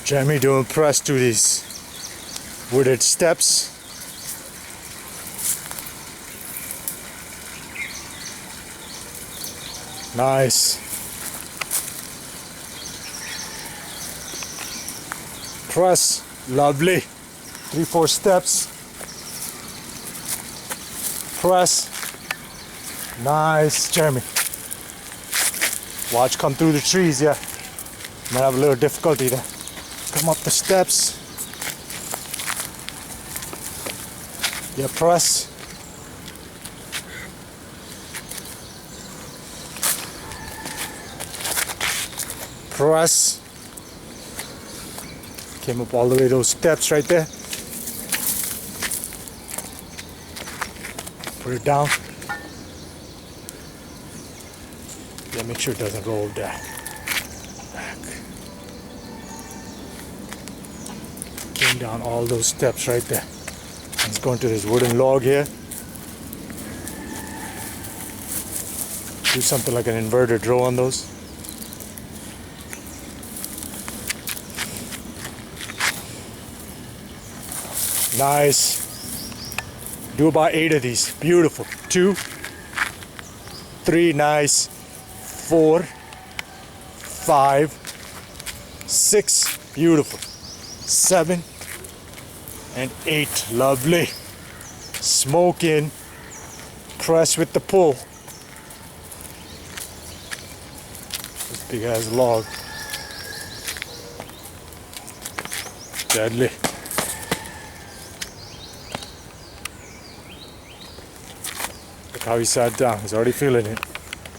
Jeremy doing press to these wooded steps. Nice. Press, lovely. 3-4 steps. Press. Nice, Jeremy. Watch come through the trees, yeah. Might have a little difficulty there. Come up the steps. Yeah, press. Press. Came up all the way those steps right there. Put it down. Yeah, make sure it doesn't roll down. Back. Came down all those steps right there. Let's go into this wooden log here. Do something like an inverted row on those. Nice. Do about 8 of these. Beautiful. 2, 3, nice. 4, 5, 6, beautiful. 7 and 8, lovely. Smoke in. Press with the pull. This big ass log. Deadly. Look how he sat down. He's already feeling it.